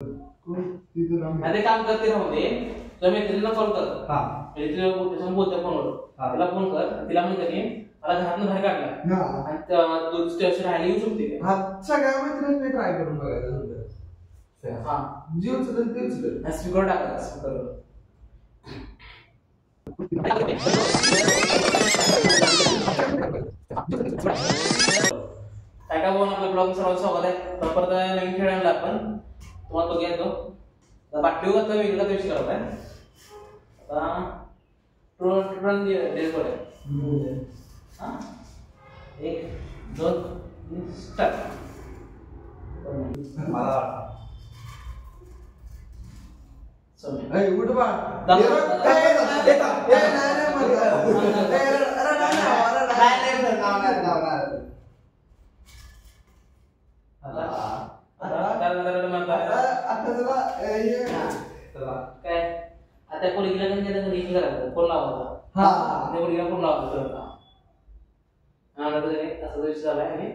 ते काम करते राहू दे. तुझ्या मैत्रिणीला कॉल कर. तिला बोलते फोनवर. तिला फोन कर. तिला म्हणते की मला घरातून बाहेर काढला आणि तू स्टेशन राहायला येऊ शकते. सगळ्या मैत्रिणींनी ट्राय करून बघायचं. जीव उचल ते उचल स्पीकर टाका. स्पीकर काय काय बोलून आपल्या ब्लॉग सर्वांचं स्वागत आहे. परत नवीन खेळ आणला आपण तुम्हाला बघूया तो बाटली उगत वेगळा विषय करत आहे. आता टोटल डेल कडे 1 2 3 स्टार्ट. उठ बा काय आता कोणी गेला करायचं फोन लावायचा. फोन लावायचा असा विषय झालाय. आणि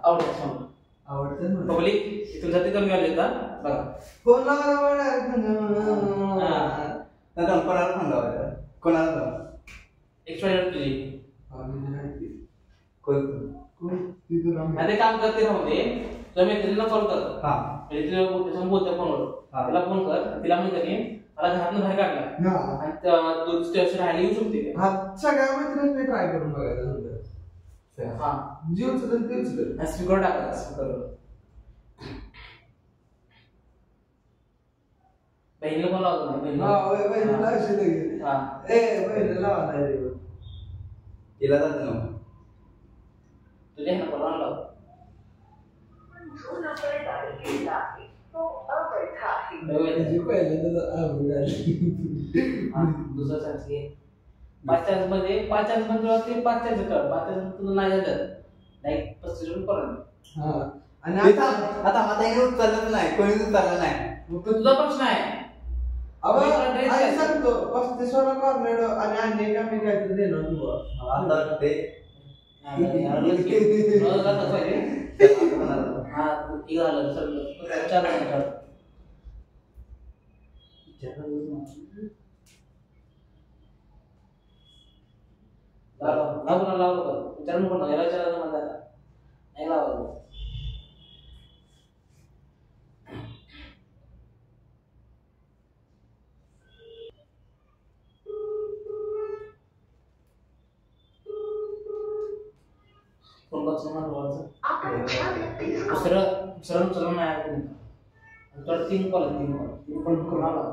आवडतं पब्लिक तुमच्यासाठी कमी आले का बघा. फोन लावायला कोणाला एक्स्ट्रा तुझी ते काम करते राहू दे. तुझ्या मैत्रिणीला कॉल कर. तिला बोलते फोनवर. तिला फोन कर. तिला म्हणते की मला घरातून बाहेर काढला आणि तू स्टेशन राहायला येऊ शकते. सगळ्या मैत्रिणींनी ट्राय करून बघायचं. जीव उचल ते उचल स्पीकर टाका. स्पीकर बहिणीला फोन लावतो ना. बहिणीला तिला जात ना तुझ्या ह्यानं फोन लावतो. दुसरा चान्स घे. 5 चान्स मध्ये 5 चान्स मध्ये 5 चान्स कर. 5 चान्स तुला नाही झालं डायरेक्ट 35 रुपये पडणार. आणि आता माझा उचललं नाही. कोणीच उचललं नाही. तुझा प्रश्न आहे. सांगतो 35 वाला कॉर्नेडो आणि अन्य का मी काहीतरी देणार तुला. आता ते दुसरं नाही. 3 कॉल करून आला.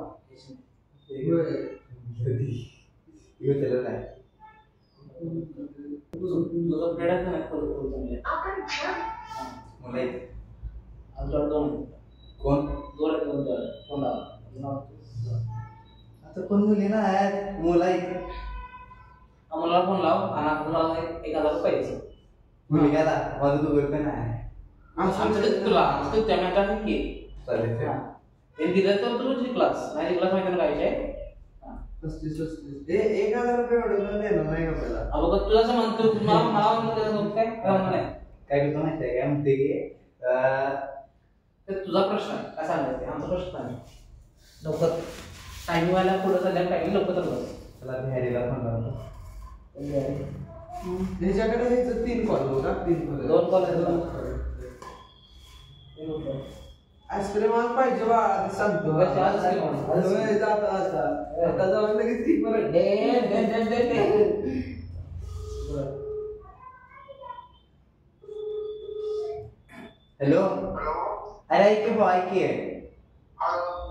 तुझं प्लेट आहे ना कोण आता कोण मुली ना मुला मला फोन लाव आणि 1000 रुपये मुली घ्याला माझं तू पण नाही. आमच्याकडे तुला त्या मॅटर की दिलं तर तू क्लास नाही क्लास माहिती ना काय 1000 रुपये एवढं देणार नाही आपल्याला. अगं तुला असं म्हणतो मला काय काय करतो माहिती आहे काय म्हणते की तुझा प्रश्न आहे काय सांगायचं. आमचा प्रश्न आहे लवकर टाइमिंग व्हायला पुढे चालल्या टाइमिंग लवकर त्याला बिहारीला फोन लावतो. त्याच्याकडे 3 कॉल होता. 2 कॉल आईस्क्रीम पाहिजे बा सांगतो. आता जाऊन लगेच ती परत हॅलो. अरे ऐक भाऊ ऐक.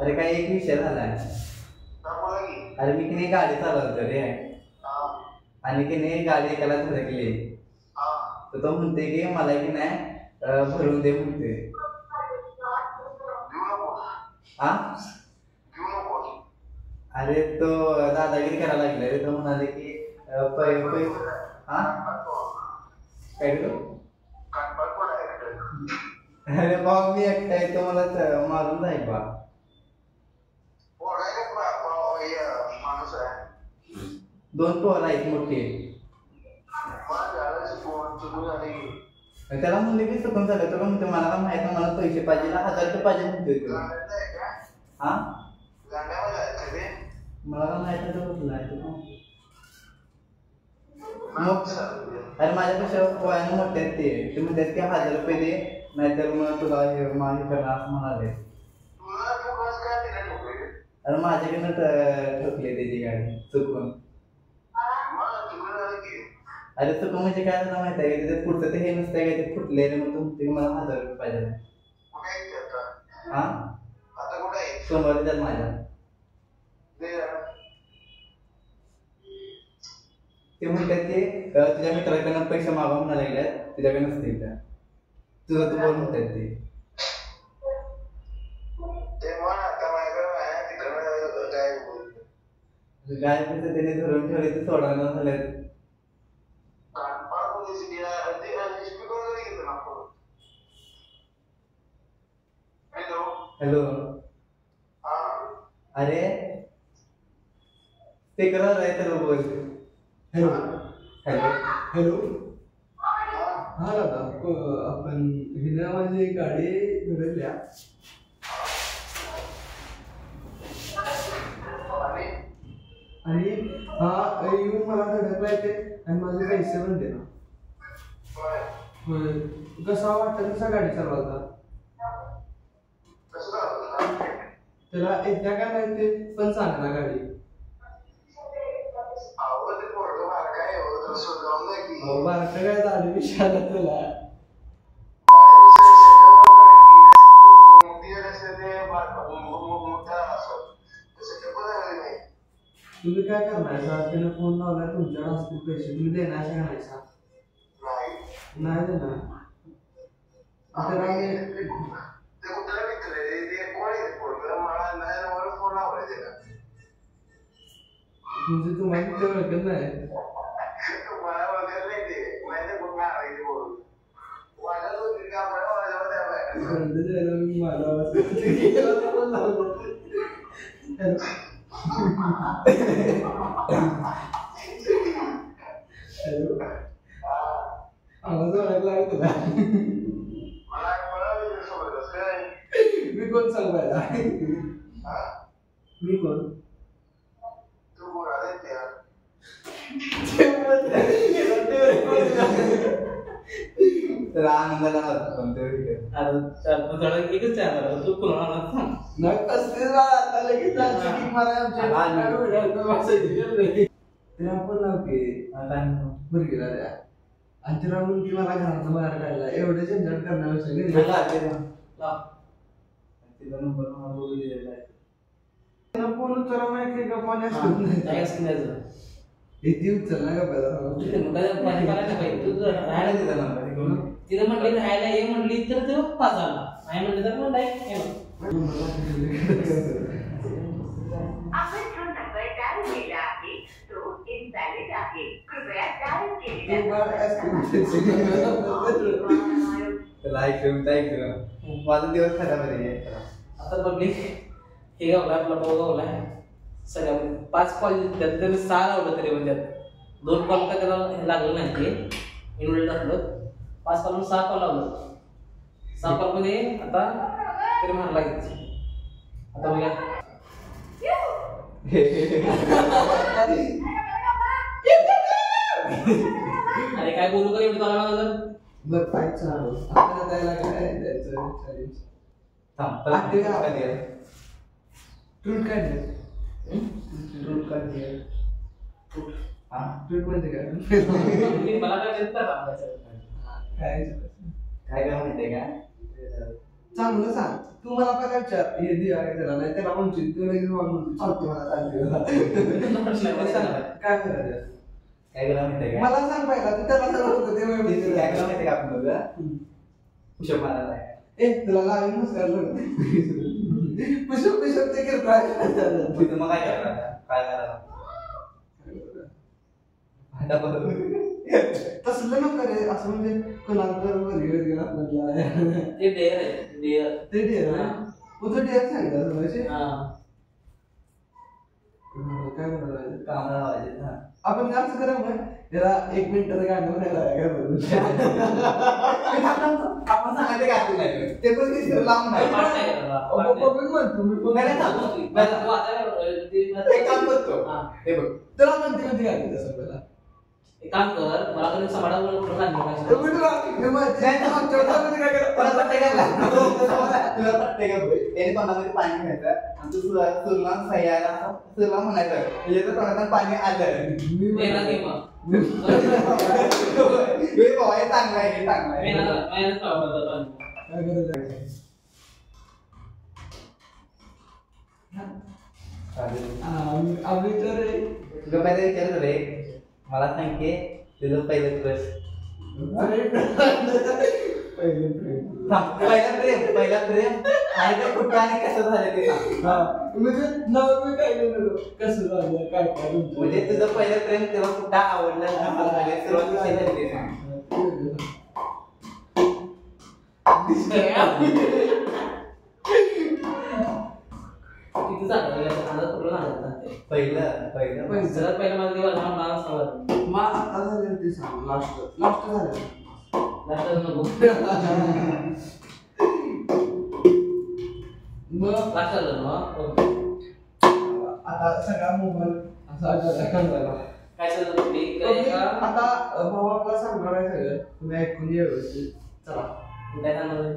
अरे काय एक विषय झालाय. अरे मी की नाही गाडी चालवतो रे आणि की नाही गाडी एकाला धडकली तर तो म्हणते की मला की नाही भरून दे म्हणते. अरे तो दादागिरी करायला लागला रे. तो म्हणाले की काय करू. अरे भाऊ मी एकटा आहे. तो मला मारून जाईल बा. दोन पोर आहेत मोठे. त्याला म्हणले की चुकून झालं. तो म्हणतो मला माहित मला पैसे पाहिजे 1000 रुपये पाहिजे म्हणतोय. हा मला का माहिती तर कुठला आहे तू अरे माझ्यापेक्षा वयानं मोठे आहेत ते म्हणतात की 1000 रुपये दे नाहीतर मग तुला हे मागे करणार असं म्हणाले. अरे माझ्याकडनं ठोकले त्याची गाडी चुकून. अरे चुकून म्हणजे काय झालं माहिती आहे का त्याच्यात पुढचं ते हे नसतं काय ते फुटलेलं मग तुमचे मला 1000 रुपये पाहिजे. हा समोर त्यात माझ्या ते म्हणतात की तुझ्या मित्राकडनं पैसे मागा म्हणा लागल्यात तुझ्याकडे नसतील त्या तुझं तू बोल म्हणतात ते गाय पैसे त्याने धरून ठेवले ते सोडवणं झाल्यात. हॅलो अरे स्पीकरवर आहे तर बोल. हॅलो हॅलो हॅलो हा दादा आपण हिने माझी गाडी घडवल्या आणि हा येऊन मला धडकला येते आणि माझे पैसे पण दे ना. कसा वाटतं कसा गाडी चालवता त्याला एकदा काय माहिती पण सांग ना गाडी बारका काय झालं विषयाला तुला तुम्ही काय करणार त्याने फोन लावलाय तुमच्याकडे असतील पैसे तुम्ही देणार का नाही देणार म्हणजे तुम्हाला ते ओळखत नाही आवाज ओळखला तुला मी कोण सांगायला मी कोण तर आनंदाला पण एकच तू कोणाला आपण लावते बरं गेला त्या आणि तिला मुलगी मला घरात बाहेर काढला एवढं झंझट तिला नंबर बोलू दिलेला आहे फोन उचलला माहिती का पाणी उचलला का तिथं म्हटली राहायला ये म्हटली तर ते पाच आला नाही म्हटलं तर मग माझा दिवस खराब आहे आता पब्लिक हे गावला आपला भाऊ गावला सगळ्या 5 कॉल तरी 6 लावलं तरी म्हणजे 2 कॉल का त्याला लागलं नाही ते इन्व्हर्टर टाकलं 5 कॉल 6 कॉल लावलं 6 कॉल मध्ये आता तरी मारला घ्यायचं आता बघा अरे काय बोलू का एवढं चालला माझं बरं काय चालू आपल्याला द्यायला काय द्यायचं ट्रूट काढले ट्रूट काढले ट्रूट म्हणजे काय मला काय काय काय माहितीये का चांगलं सांग तू मला काय विचार हे दिया त्याला नाही त्याला म्हणतो तू लगेच म्हणतो चालते मला चालते काय करायचं काय करा माहितीये का मला सांग पाहिला तू त्याला सांगत होतं ते काय करा माहितीये का आपण बघा पुशप मारायला तुला लावीन नसणार पुशप ते करताय मग काय करायला काय करायला तसलं नको रे असं म्हणजे कोणाला तर वरगी आपल्याला ते डेअर आहे डेअर तू तर डेअर सांगितलं म्हणजे काय करायचं कामाला लावायचे ना. आपण जास्त करा मग त्याला 1 मिनिटाचं गाणं म्हणायला आपण सांगायचं काय नाही ते पण लांब नाही म्हणतो मी पण एक काम करतो हे बघ त्याला म्हणते कधी गायचं सगळ्याला एक काम कर मला कधी समाडावर कुठं तुला प्रत्येक त्याने तोंडामध्ये पाणी घ्यायचं आणि तू सुरला सह्याला सुरला म्हणायचं याचं तोंडात पाणी आलं चांगलं आहे चांगलं आहे आम्ही तर तुला पहिलं विचारत रे मला सांग की तुझं पहिलं क्रश पहिला प्रेम आहे का कुठं आणि कसं झालं ते सांग. म्हणजे नाव मी काय कसं झालं काय काय म्हणजे तुझं पहिलं प्रेम तेव्हा कुठं आवडलं सुरुवात कशी झाली ते सांग. किती चांगलं कुठलं सांगत पहिलं सगळ्यात पहिलं माझं देवा लहान मला सांगत आता झालं ते सांग लास्ट झालं नको मग लक्षात झालं ना आता सगळा मोबाईल असा करायला काय आता भाऊ आपला सांगणार आहे सगळं तुम्ही ऐकून घ्या व्यवस्थित चला काय सांगणार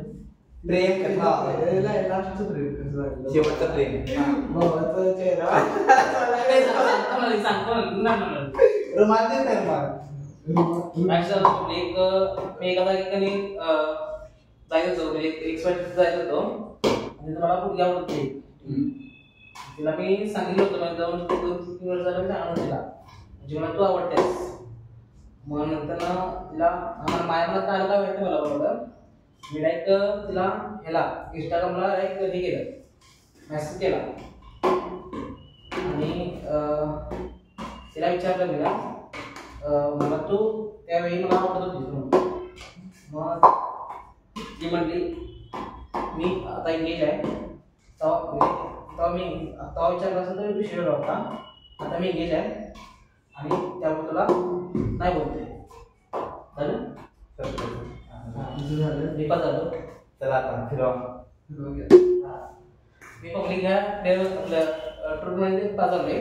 प्रेम कथा लास्टचं प्रेम कसं झालं शेवटचं प्रेम भावाचा चेहरा रोमांचक आहे मी एका ठिकाणी जायचं होतो एक्सपर्ट जायचं होतो आणि मला कुठे आवडत नाही तिला मी सांगितलं होतं माझ्या जाऊन 2-3 वर्ष झालं मी आणून दिला जीवनात तू आवडतेस मग नंतर तिला माझ्या मनात काय आलं काय वाटतं मला बरोबर मी डायरेक्ट तिला ह्याला इंस्टाग्रामला डायरेक्ट हे केलं मेसेज केला आणि तिला विचारलं मी मला तू त्यावेळी मला आवडत होती मग ती म्हटली मी आता एंगेज आहे तेव्हा विचारलं असं तर विषय होता आता मी एंगेज आहे आणि त्यामुळे तुला नाही बोलते झालं निपात झालं चला आता फिरवा मी पब्लिक ह्या ट्रीटमेंट पाजवले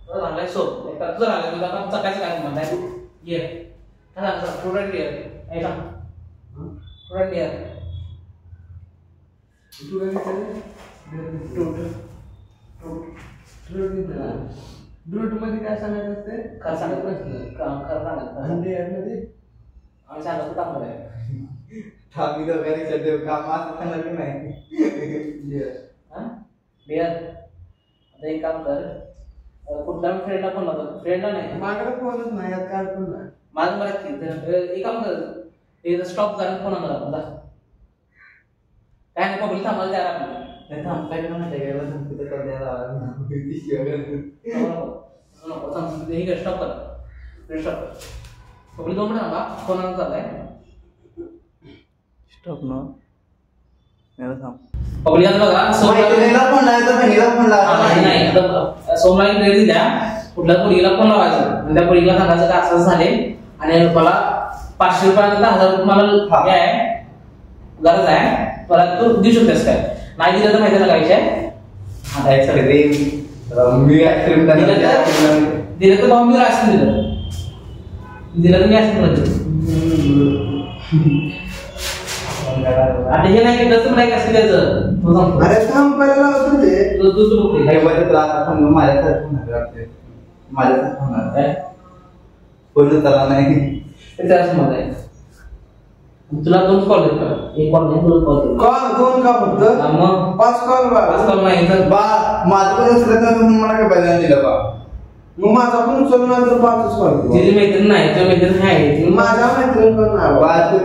चांगला सोप तुझं राहिलं तुला आता सकाळचं काय म्हणताय ये काय सांगतो स्टुडंट इयर ऐका स्टुडंट इयर ड्रूट मध्ये काय सांगायचं असते खरं सांगत खरं सांगत मध्ये आम्ही सांगतो टाकणार आहे ठामी दोघांनी देव काम असं सांगणार की नाही डिअर आता एक काम कर कुठल्या फ्रेंडला फोन लावतो फ्रेंडला नाही माझ्याकडे फोनच नाही यात काय पण नाही माझं बरं की एक काम कर ते स्टॉप करा फोन आणला आपण काय नाही पब्लिक थांबायला तयार आपल्याला थांबताय ना माहिती आहे का संस्कृत द्यायला नको हे कर स्टॉप कर स्टॉप कर पब्लिक 2 मिनिट थांबा फोन आणून चाललाय स्टॉप नो मला थांब पब्लिक आता बघा सोमवारीला फोन लावायचा बहिणीला फोन लावायचा नाही आता सोमवारी वेळ दिल्या कुठल्या पोरीला फोन लावायचा आणि त्या पोरीला सांगायचं का असं झाले आणि मला 500 रुपयानंतर 1000 रुपये मला हे आहे गरज आहे मला तू देऊ शकतेस काय नाही दिलं तर माहिती ना काय विषय आता एक सगळे मी आईस्क्रीम दिलं तर भाऊ मी आईस्क्रीम दिलं तर मी आईस्क्रीम आता हे नाही कसं नाही कसं द्यायचं अरे थांब पहिला होतं ते तू तुला आता फोन माझ्यासारखं होणार काय फोन त्याला नाही त्याला समज आहे तुला 2 कॉल येतात एक कॉल नाही 2 कॉल कोण का फक्त मग 5 कॉल नाही तर बा माझं पण उचलत नाही म्हणून मला काय बदल दिलं बा मग माझा पण उचलून नाही तर 5च कॉल तिची मैत्रीण नाही तुझ्या मैत्रीण आहे माझ्या मैत्रीण पण नाही बा तू 3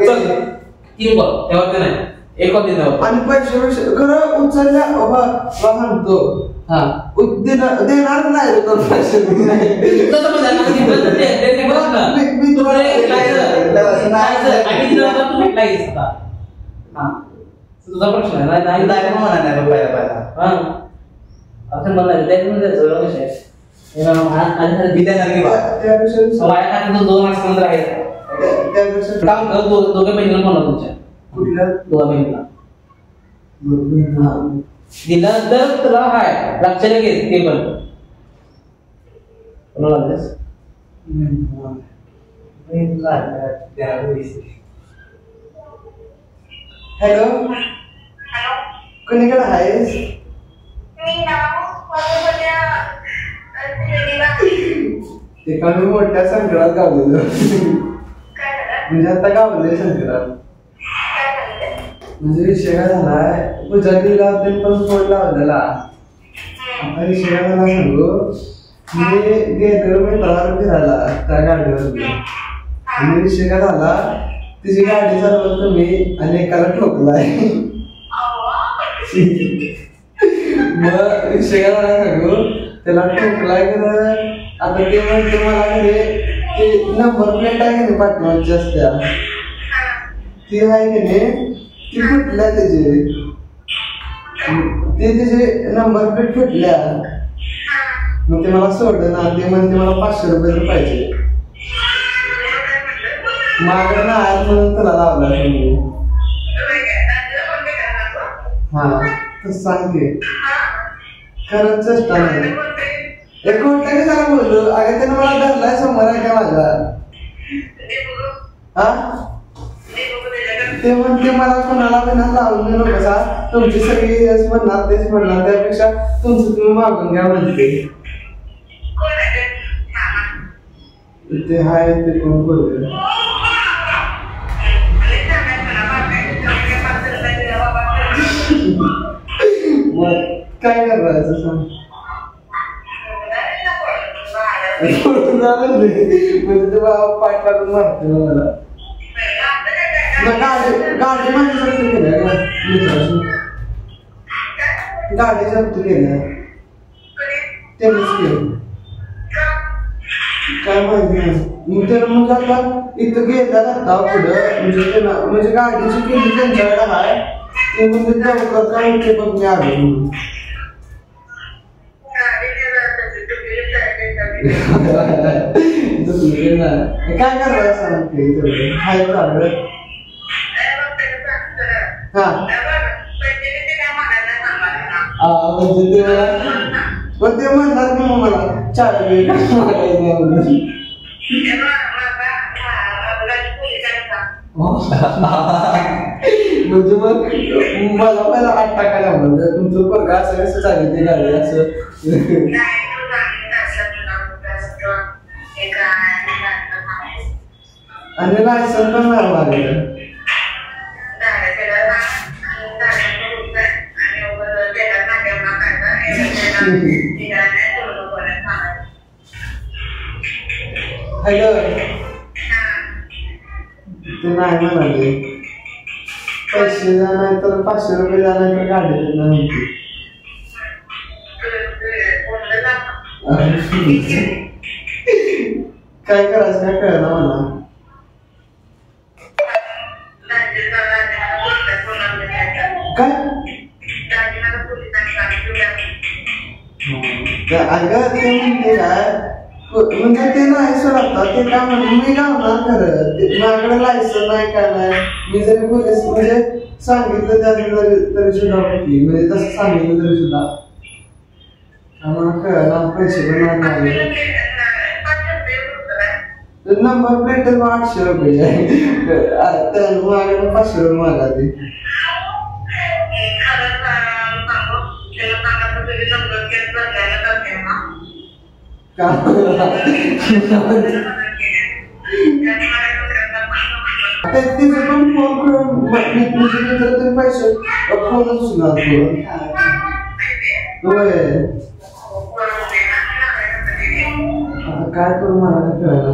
कॉल तेव्हा नाही एक कॉल देणार आणि पैसे खरं उचलल्या म्हणतो हा देणार नाही रे करून पैसे मी तुला तुझा प्रश्न आहे नाही नाही म्हणा नाही पहिला हा आपण मला द्यायचं मी देणार की बा त्यापेक्षा माझ्या खात्यात 2 मार्क्स नंतर आहे त्यापेक्षा काम कर दोघे बहिणीला फोन तुमच्या कुठल्या दोघा बहिणीला हा. दिल्यानंतर तुला हाय लक्षात घे ते पण कोणाला लागलेस हॅलो कोणीकडे आहेस ते कमी मोठ्या संकटात गावलेलं म्हणजे आता गावले संकटात म्हणजे विषय काय झालाय पूजा दिला ते पण फोन लावलेला आता विषय काय झाला सांगू मी गेलो मित्राला फिरायला त्या गाडीवर आणि विषय काय झाला तिची गाडी चालवत तुम्ही आणि एकाला ठोकलाय मग विषय काय झाला सांगू त्याला ठोकलाय आता ते म्हणते मला ते नंबर प्लेट आहे की पाठवायची असत्या ती आहे की नाही ती फुटल्या त्याचे नंबर प्लेट फुटल्या मग ते मला सोडलं ना ते म्हणते मला 500 रुपये पाहिजे माझ्याकडे ना आज म्हणून तुला लावला हा तर सांगते खरंच चेष्टा नाही एक गोष्ट त्याला बोललो अगं त्यानं मला धरलाय समोर आहे का माझा हा ते म्हणते मला कोणाला बिना लावून देऊ नका तुमची सगळी यश म्हणणार तेच म्हणणार त्यापेक्षा तुमचं तुम्ही मागून घ्या म्हणते ते हाय ते कोण बोलले मग काय करायचं सांग म्हणजे ते बाबा पाठ लागून मारते मला गाडी माझी जप्त केल्या गाडी जप्त केल्या त्यांनीच केलं काय माहिती नाही मग त्याला म्हणजे आता इथं गेला जाता पुढं म्हणजे त्यांना म्हणजे गाडीची केली त्यांच्याकडे आहे ते म्हणजे लवकर काय होते बघ मी आलो म्हणून काय करायला सांगते तेवढं हाय चालू हा म्हणजे ते मला पण ते म्हणणार की मग मला 4 वेळ म्हणजे मग मला पहिला 8 टाकायला म्हणजे तुमचं बघा असं कसं चालेल ते गाडी असं आणि लायसन पण नाही लागलं हॅलो ते नाही म्हणाले पैसे द्या नाही तर 500 रुपये द्या नाही तर गाडी देत नाही काय करायचं काय कळलं मला काय अगं ते म्हणते काय म्हणजे ते नाही सोडतात ते काय म्हणून मी गावणार खरं माझ्याकडे लायसन नाही काय नाही मी जरी पोलीस म्हणजे सांगितलं त्याने तरी सुद्धा होती म्हणजे तसं सांगितलं तरी सुद्धा आम्हाला कळलं पैसे पण नाही नंबर प्लेट 800 रुपये आहे माझ्याकडे 500 रुपये मागा ते तिथे पण फोन करून पैसे फोनच सुद्धा काय करू मला कळलं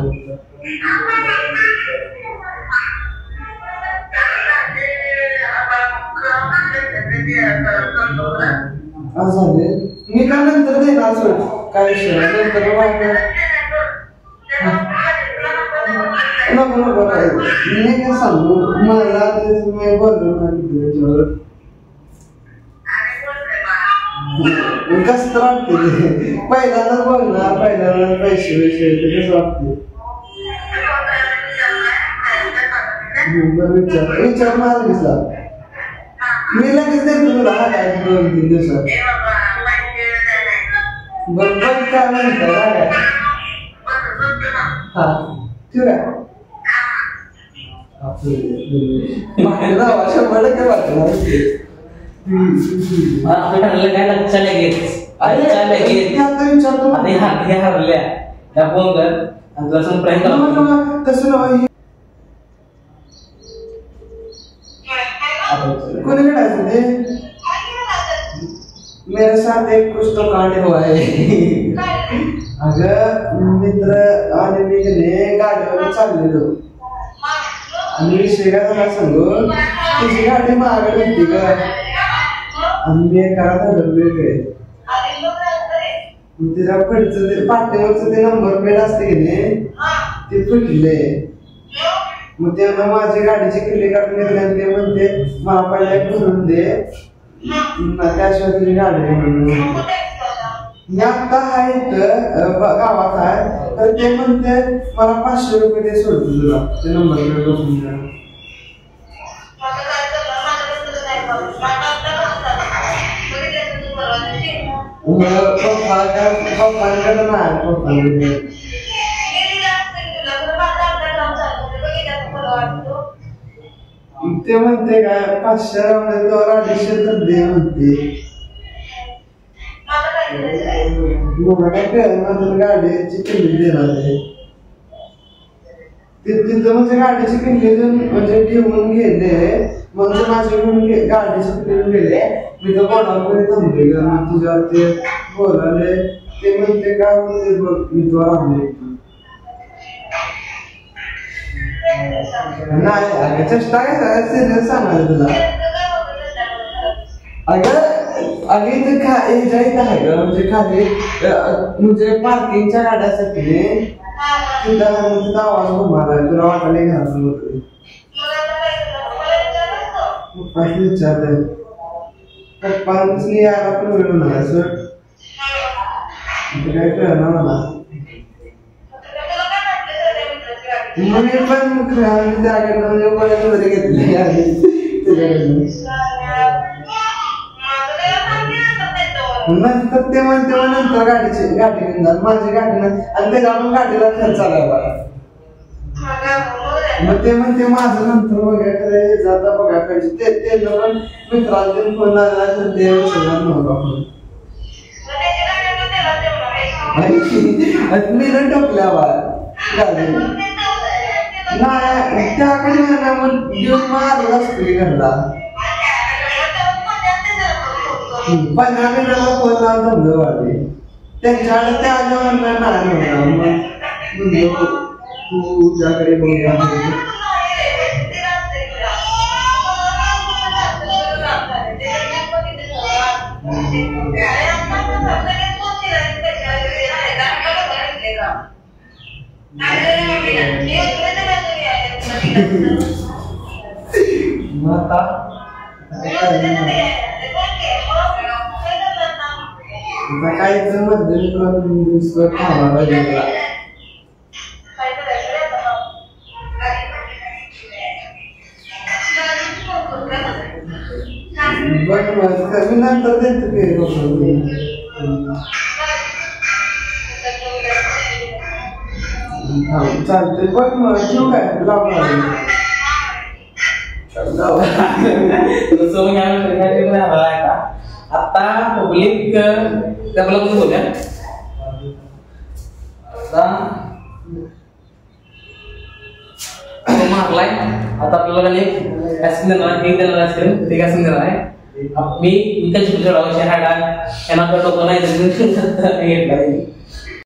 असं मी का नंतर देणार सोड काय विषय नंतर नको नको मी काय सांगू मला मी बोललो ना त्याच्यावर कसं वाटते पहिल्यांदाच बघणार पहिल्यांदा पैसे कसं वाटते विचार मला दिसला मी लगेच देतो तुला हा काय 2-3 दिवसात बरोबर काय म्हणतो काय हा ठीक आहे शंभर टक्के वाटणार काय लक्षात लगेच हरल्या त्या फोन कर आणि तुला संपर्क करा तसं नाही कोणीकडे आहे ते मेरे साथ एक कुछ तो कांड हुआ है अगं मित्र आणि मी गाडीवर चाललेलो आणि विषय काय झाला सांगू तुझी गाडी मागं होती का आणि मी एका धडकले तिला पुढचं ते पाठीवरचं ते नंबर प्लेट असते की नाही ते फुटले मग तेव्हा माझी गाडीची किल्ली काढून घेतली आणि ते म्हणते मला पहिला भरून दे त्याशिवाय तुझी गाडी म्हणून मी आता आहे गावात आहे तर ते म्हणते मला 500 रुपये दे सोडतो तुला ते नंबर प्लेट बसून द्या पप्पांकडे नाही पप्पांकडे ते म्हणते काय 500 तर दे म्हणते मला काय कळलं गाडीची किल्ली देणार आहे तिथं म्हणजे गाडीची किल्ली म्हणजे घेऊन गेले म्हणजे माझ्याकडून गाडीची किल्ली गेले मी तर कोणाकडे थांबले मग तुझ्यावर ते बोलाले ते म्हणते काय म्हणते बघ मी तो राहले नाही अगं चेष्टा काय सिरियस सांगायला तुला अगं इथं इथं आहे ग म्हणजे खाली म्हणजे पार्किंगच्या गाड्यासाठी तिथं आवाज घुमाला तुला वाटायला घालून होतं पप्पाच विचारलंय पप्पांनी यायला पण वेळ होणार सर काय कळणार मला मी पण त्याकडनं म्हणजे मध्ये घेतले नंतर ते म्हणते नंतर गाडी घेणार माझी गाडी आणि त्याच्या पण गाडीला खर्च आला मग ते म्हणते माझं नंतर वगैरे जाता बघा पाहिजे ते पण मित्रांचे फोन आला तर ते मी न टोकल्या गाडी नाही त्याकडे मग घेऊन मारला असतो घरला 15 मिनिटाला फोन लावून धंदो वाटे त्यांच्याकडे ते आल्यावर नाही म्हणतो तुझ्याकडे बघूया काय मध्यंतर खावा गेला मी नंतर देतो चालते बघ मग ठेवू काय लावणार आता पब्लिक आपल्याला कसं बोलूया आता मारलाय आता आपल्याला देणार असेल ते काय समजणार आहे मी विकास हाडा यांना टोकन नाही घेतला